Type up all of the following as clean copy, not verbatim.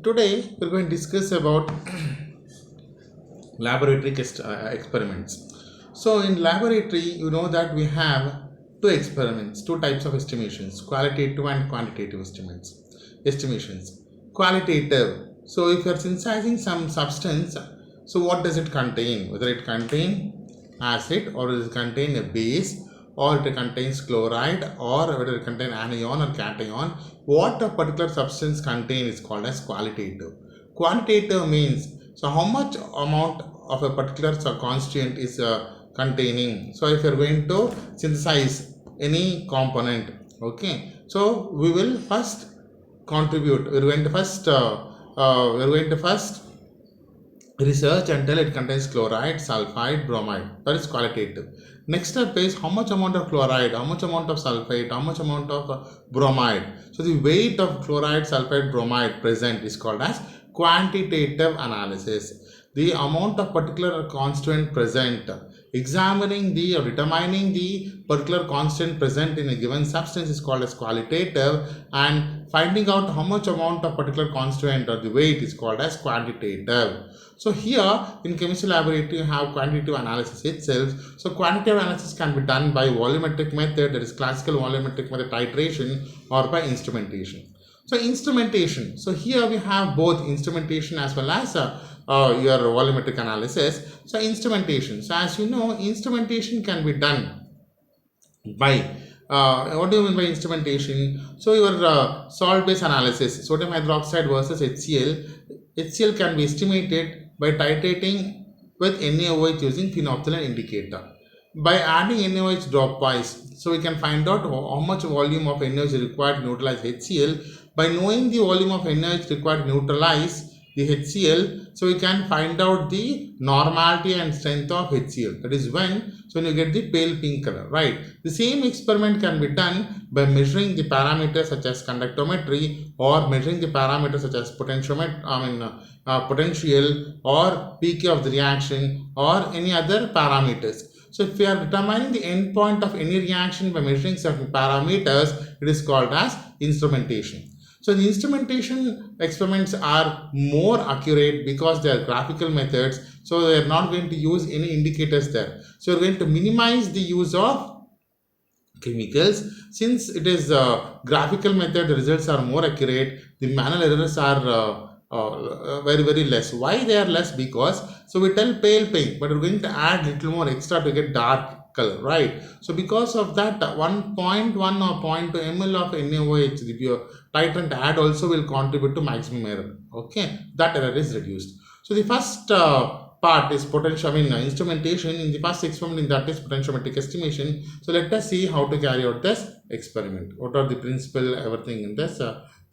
Today we're going to discuss about laboratory experiments. So in laboratory, you know that we have two experiments, two types of estimations: qualitative and quantitative estimations. Qualitative. So if you're synthesizing some substance, so what does it contain? Whether it contain acid or does it contain a base or it contains chloride or whether it contains anion or cation, what a particular substance contains is called as qualitative. Quantitative means so how much amount of a particular constituent is containing. So if you're going to synthesize any component, okay, so we will first contribute. We're going to first research until it contains chloride, sulfide, bromide. That is qualitative. Next step is how much amount of chloride, how much amount of sulfate, how much amount of bromide. So the weight of chloride, sulfide, bromide present is called as quantitative analysis. The amount of particular constituent present, examining the or determining the particular constant present in a given substance is called as qualitative, and finding out how much amount of particular constituent or the weight is called as quantitative. So here in chemistry laboratory you have quantitative analysis itself. So quantitative analysis can be done by volumetric method, that is classical volumetric method titration, or by instrumentation. So instrumentation. So here we have both instrumentation as well as your volumetric analysis. So instrumentation. So as you know, instrumentation can be done by what do you mean by instrumentation? So your salt based analysis, sodium hydroxide versus HCl. HCl can be estimated by titrating with NaOH using phenolphthalein indicator. By adding NaOH dropwise, so we can find out how much volume of NaOH is required to neutralize HCl. By knowing the volume of NaOH required to neutralize the HCl, so we can find out the normality and strength of HCl. That is when you get the pale pink color, right? The same experiment can be done by measuring the parameters such as conductometry, or measuring the parameters such as potential or pK of the reaction, or any other parameters. So if we are determining the endpoint of any reaction by measuring certain parameters, it is called as instrumentation. So the instrumentation experiments are more accurate because they are graphical methods. So they are not going to use any indicators there. So we are going to minimize the use of chemicals. Since it is a graphical method, the results are more accurate. The manual errors are very less. Why they are less? Because so we tell pale pink, but we're going to add little more extra to get dark color, right? So because of that, 1.1 or 0.2 ml of NaOH, the titrant add also will contribute to maximum error. Okay, that error is reduced. So the first part is instrumentation. In the first experiment, in that is potentiometric estimation. So let us see how to carry out this experiment. What are the principle, everything in this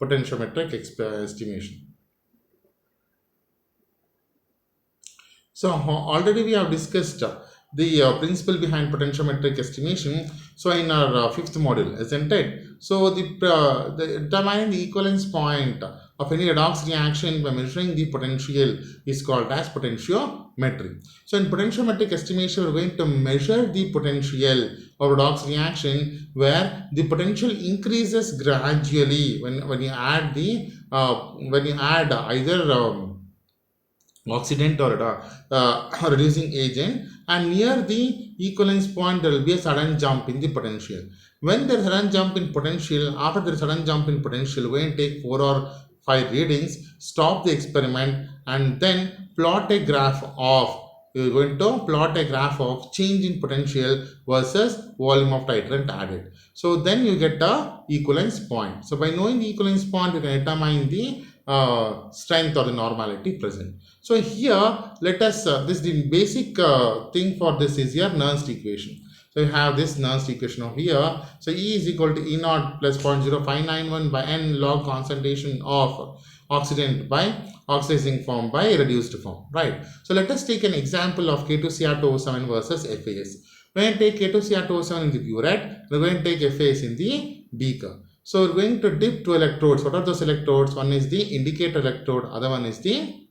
potentiometric estimation. So already we have discussed the principle behind potentiometric estimation. So in our fifth module, isn't it? So the determining the equivalence point of any redox reaction by measuring the potential is called as potentiometry. So in potentiometric estimation, we're going to measure the potential of redox reaction, where the potential increases gradually when you add either oxidant or reducing agent, and near the equivalence point there will be a sudden jump in the potential. When there is a sudden jump in potential, after there is a sudden jump in potential, we can take 4 or 5 readings, stop the experiment, and then plot a graph of you are going to plot a graph of change in potential versus volume of titrant added. So then you get the equivalence point. So by knowing the equivalence point, you can determine the strength or the normality present. So here let us this the basic thing for this is your Nernst equation. So you have this Nernst equation over here. So E is equal to E naught plus 0.0591 by N log concentration of oxidant by oxidizing form by reduced form, right? So let us take an example of K2Cr2O7 versus FAS. When I take K2Cr2O7 in the burette, we are going to take FAS in the beaker. So we're going to dip 2 electrodes. What are those electrodes? One is the indicator electrode, other one is the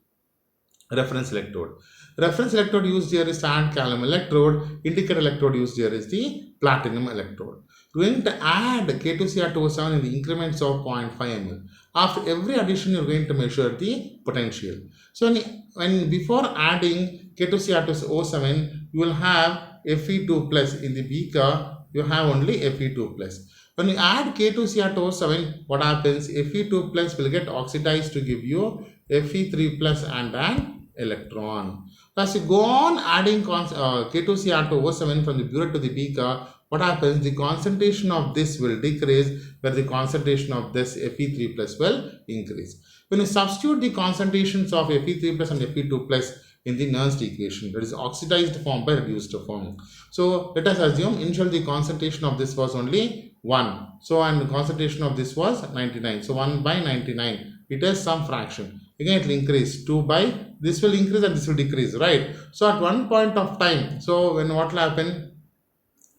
reference electrode. Reference electrode used here is tantalum electrode. Indicator electrode used here is the platinum electrode. We're going to add K2Cr2O7 in the increments of 0.5 ml. After every addition, you're going to measure the potential. So when before adding K2Cr2O7, you will have Fe2 plus in the beaker. You have only Fe2 plus. When you add K2Cr2O7, what happens? Fe2 plus will get oxidized to give you Fe3 plus and an electron. As you go on adding K2Cr2O7 from the burette to the beaker, what happens? The concentration of this will decrease, where the concentration of this Fe3 plus will increase. When you substitute the concentrations of Fe3 plus and Fe2 plus in the Nernst equation, that is oxidized form by reduced form. So let us assume initially the concentration of this was only 1. So and the concentration of this was 99. So 1 by 99. It has some fraction. Again it will increase. 2 by this will increase and this will decrease, right? So at one point of time, so when what will happen?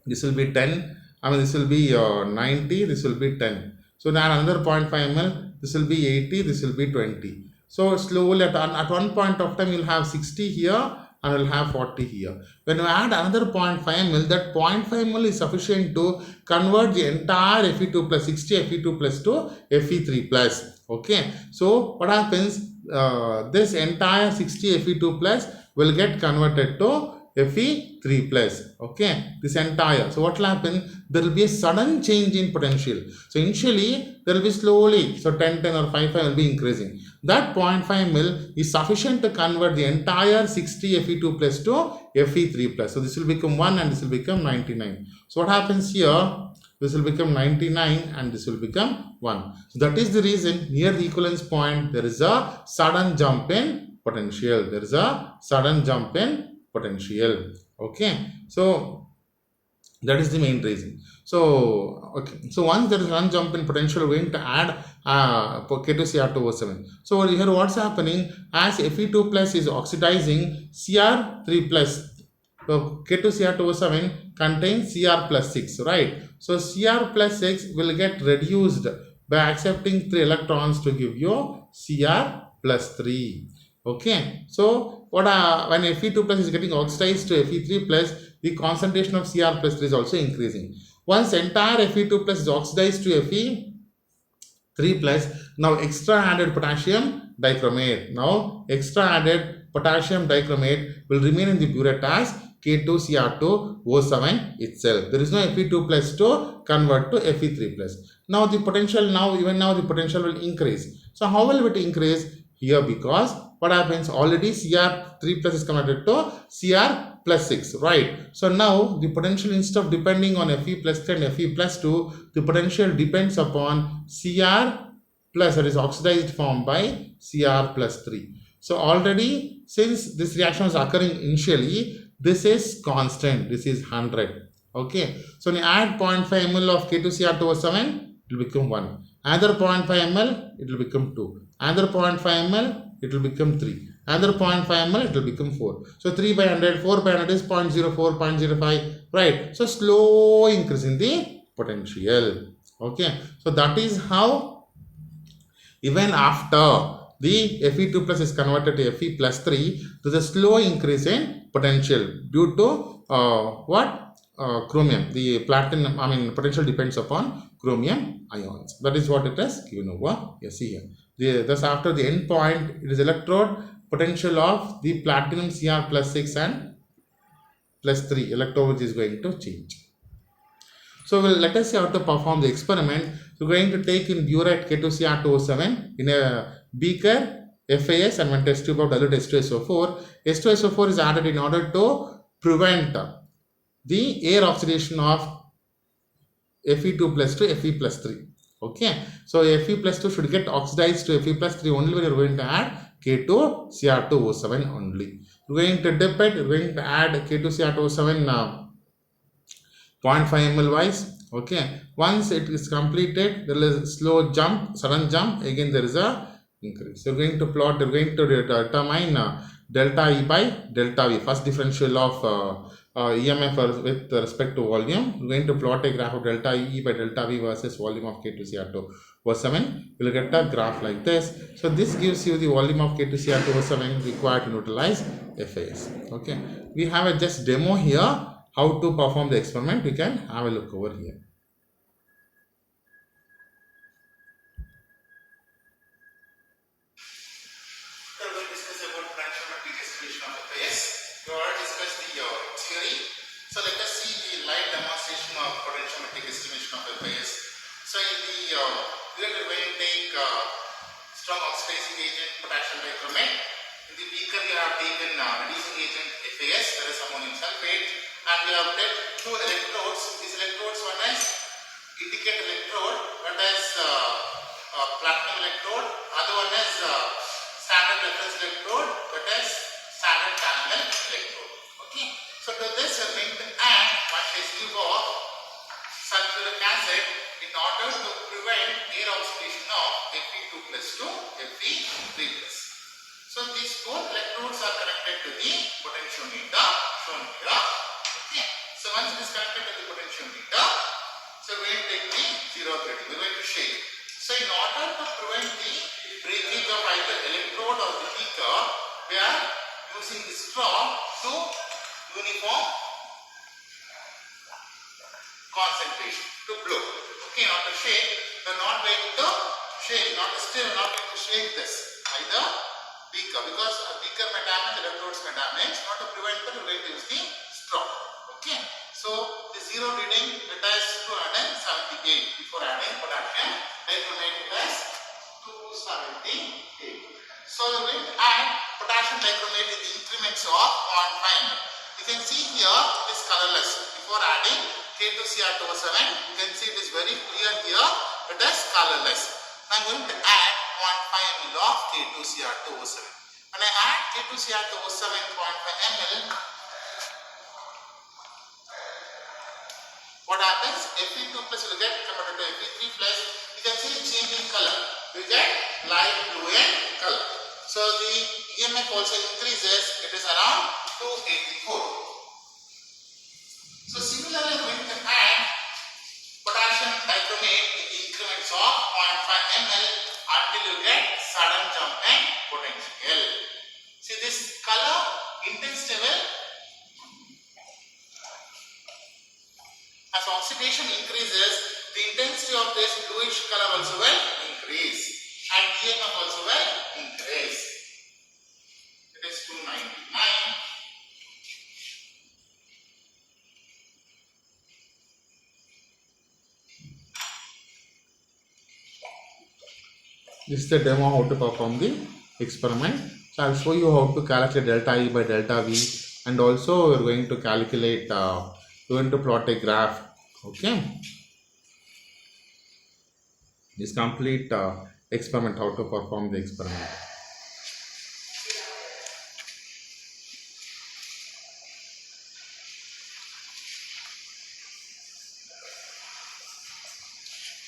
This will be 10. This will be 90. This will be 10. So now another 0.5 ml. This will be 80. This will be 20. So slowly at one point of time you'll have 60 here and you'll have 40 here. When you add another 0.5 ml, that 0.5 ml is sufficient to convert the entire Fe2 plus 60 Fe2 plus to Fe3 plus. Okay. So what happens? This entire 60 Fe2 plus will get converted to Fe3 plus. Okay, this entire. So what will happen? There will be a sudden change in potential. So initially there will be slowly. So 10 or 5 will be increasing. That 0.5 ml is sufficient to convert the entire 60 Fe2 plus to Fe3 plus. So this will become 1 and this will become 99. So what happens here? This will become 99 and this will become 1. So that is the reason near the equivalence point there is a sudden jump in potential. There is a sudden jump in potential. Okay. So that is the main reason. So okay. So once there is one jump in potential, we're going to add K2Cr2O7. So here what's happening? As Fe2 plus is oxidizing Cr3 plus. So K2Cr2O7 contains Cr plus 6, right? So Cr plus 6 will get reduced by accepting 3 electrons to give you Cr plus 3. Okay. So when Fe2 plus is getting oxidized to Fe3 plus, the concentration of Cr plus 3 is also increasing. Once entire Fe2 plus is oxidized to Fe3 plus, now extra added potassium dichromate. Now extra added potassium dichromate will remain in the burette as K2Cr2O7 itself. There is no Fe2 plus to convert to Fe3 plus. Now the potential even now the potential will increase. So how will it increase? Here, because what happens? Already Cr3 plus is converted to Cr plus 6, right? So now the potential, instead of depending on Fe plus 3 and Fe plus 2, the potential depends upon Cr plus, that is oxidized form by Cr plus 3. So already, since this reaction is occurring initially, this is constant. This is 100. Okay. So when you add 0.5 ml of K2Cr2O7, it will become 1. Another 0.5 ml, it will become 2. Another 0.5 ml, it will become 3. Another 0.5 ml, it will become 4. So 3 by 100, 4 by 100 is 0.04, 0.05, right? So slow increase in the potential. Okay. So that is how even after the Fe2 plus is converted to Fe plus 3, there is a slow increase in potential due to chromium. The platinum, potential depends upon chromium ions. That is what it is given over. You see here. Thus, after the end point, it is electrode potential of the platinum Cr plus 6 and plus 3 electrode, which is going to change. So let us see how to perform the experiment. So we are going to take in burette K2Cr2O7 in a beaker, FAS, and one test tube of dilute H2SO4. H2SO4 is added in order to prevent the air oxidation of Fe2 plus to Fe plus 3. Okay. So Fe plus 2 should get oxidized to Fe plus 3 only when you are going to add K2Cr2O7 only. We are going to dip it. We are going to add K2Cr2O7 0.5 ml wise. Okay. Once it is completed, there is a slow jump, sudden jump. Again, there is a increase. So we are going to plot. We are going to determine delta E by delta V. First differential of EMF with respect to volume. We are going to plot a graph of delta E by delta V versus volume of K2Cr2O7. We will get a graph like this. So this gives you the volume of K2Cr2O7 required to neutralize FAS. Okay. We have a just demo here. How to perform the experiment, we can have a look over here. FAS. We already discussed the theory. So let us see the live demonstration of potentiometric estimation of FAS. So in the we're going to take strong oxidizing agent potassium dichromate. In the beaker we have taken reducing agent FAS, that is ammonium sulfate, and we have taken two electrodes. These electrodes, one is indicator electrode, that is platinum electrode, other one is standard reference electrode, that is standard calomel electrode. Okay, so to this we are going to add 1 test tube of sulfuric acid in order to prevent air oxidation of Fe2 plus to Fe3 plus. So these both electrodes are connected to the potentiometer shown here. Okay, so once it is connected to the potentiometer, so we will take the 0 reading. We are going to shake. So in order to prevent the breakage of either electrode or the beaker, we are using the straw to uniform concentration to blow. Okay, not to shake. We are not going to shake, not to stir, not going to shake this either beaker, because a beaker may damage, electrodes may damage. Not to prevent that, we are going to use the straw. Okay, so the 0 reading, it is 278 before adding potassium dichromate, it is 278. So we are going to add potassium dichromate in the increments of 0.5 ml. You can see here it is colorless. Before adding K2Cr2O7, you can see it is very clear here, it is colorless. I am going to add 0.5 ml of K2Cr2O7. When I add K2Cr2O7 0.5 ml, what happens? Fe2 plus will get converted to Fe3 plus. You can see change in color. You get light blue in color. So the EMF also increases. It is around 284. So similarly, we are going to add potassium dichromate in the increments of 0.5 ml until you get sudden jump in potential. See this color intensity will, as oxidation increases, the intensity of this bluish color also will increase and EMF also will increase. It is 299. This is the demo how to perform the experiment. So I will show you how to calculate delta E by delta V, and also we are going to calculate, we are going to plot a graph. Okay, this complete experiment, how to perform the experiment.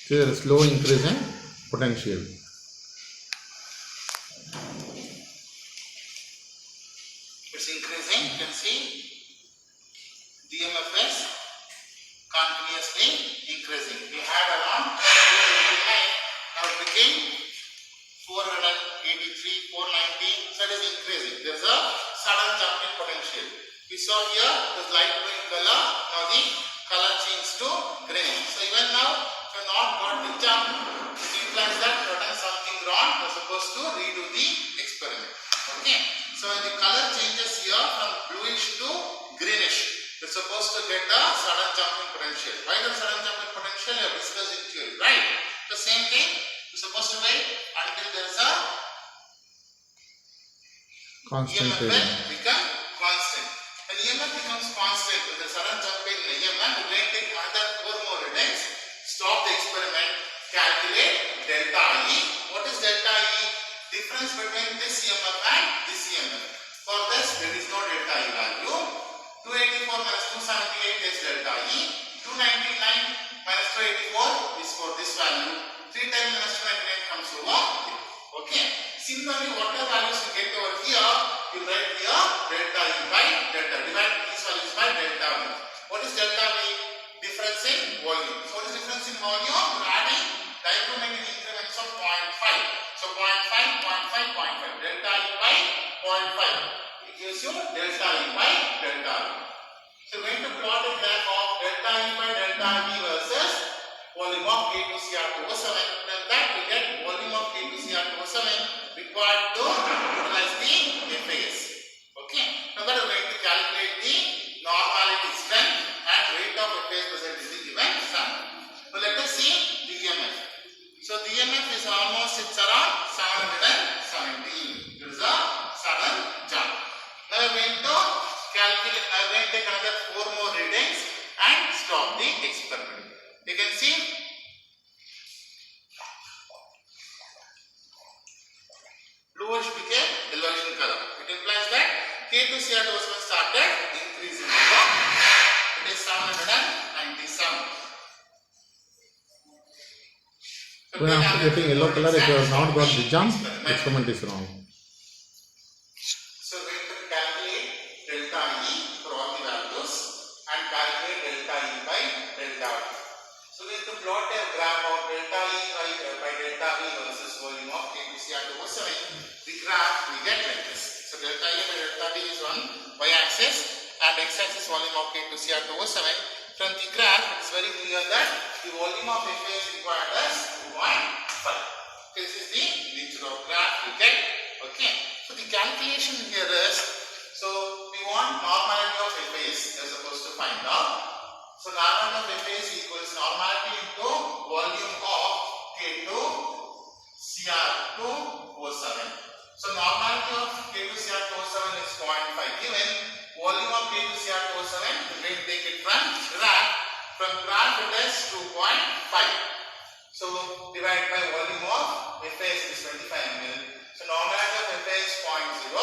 See there is slow increase in potential. It's increasing. You can see the EMF is continuously increasing. We had around 289, now it became 483, 490, so it is increasing. There is a sudden jump in potential. We saw here the light blue in color, now the color changed to green. So even now, if you have not got the jump, it implies that you have done something wrong. You are supposed to redo the experiment. Okay, so when the color changes here from bluish to greenish, you are supposed to get a sudden jump in potential. Why the sudden jump in potential? You have discussed in theory, right? The same thing, you are supposed to wait until there is a constant EMF will become constant. When EMF becomes constant, with the sudden jump in EMF, we will take another 4 more readings, stop the experiment, calculate delta E. What is delta E? Difference between this EMF and this EMF. For this, there is no delta E value. 284 minus 278 is delta E. 299 minus 284 is for this value. 3 times minus 299 comes over here. Okay. Similarly, whatever values you get over here, you write here delta E by delta. Divide these values by delta V. What is delta V? Difference in volume. So what is difference in volume? You are adding dichromate in increments of 0.5. So 0.5, 0.5, 0.5. Delta E by 0.5. It gives you delta E by delta V. So we are going to plot a graph of delta E by delta V versus volume of K2Cr2O7. Then that we get volume of K2Cr2O7 required to utilize the phase. Okay. bluish became yellowish in color. It implies that K2Cr2O7 started increasing. So it is 797. When after getting yellow color, if you have not got the jump, experiment is wrong. So we have to calculate delta E for all the values and calculate delta E by delta V. So we have to plot a graph of delta E by delta V versus volume of K2Cr2O7. The graph we get like this. So delta E by delta V is on y-axis and x-axis volume of K2Cr2O7. From the graph, it is very clear that the volume of FA is required as 2.5. This is the nature of graph we get. Okay. So the calculation here is, so we want normality of FAs as opposed to find out. So normality of FAs equals normality into volume of K2Cr2O7. So normality of K2Cr2O7 is 0.5 given. Volume of K2Cr2O7, we will take it from graph. From graph it is 2.5. So divided by volume of FA is 25 ml. So normality of FA is 0.05.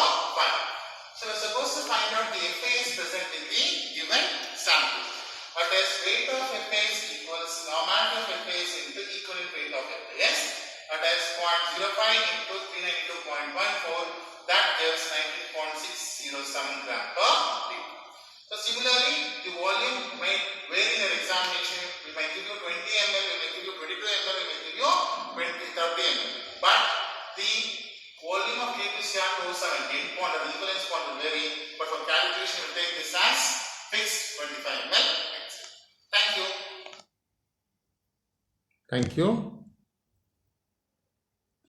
So we are supposed to find out the FA is present in the given sample. But as weight of FA equals normality of FA into equivalent weight of FA. That is 0.05 into 392.14. That gives 19.607 gram per liter. So similarly, the volume may vary in your examination. We may give you 20 ml, we may give you 22 ml, we may give you 30 ml. But the volume of K2Cr2O7 endpoint or equivalence point will vary. But for calculation, we will take this as fixed 25 ml. Thank you. Thank you.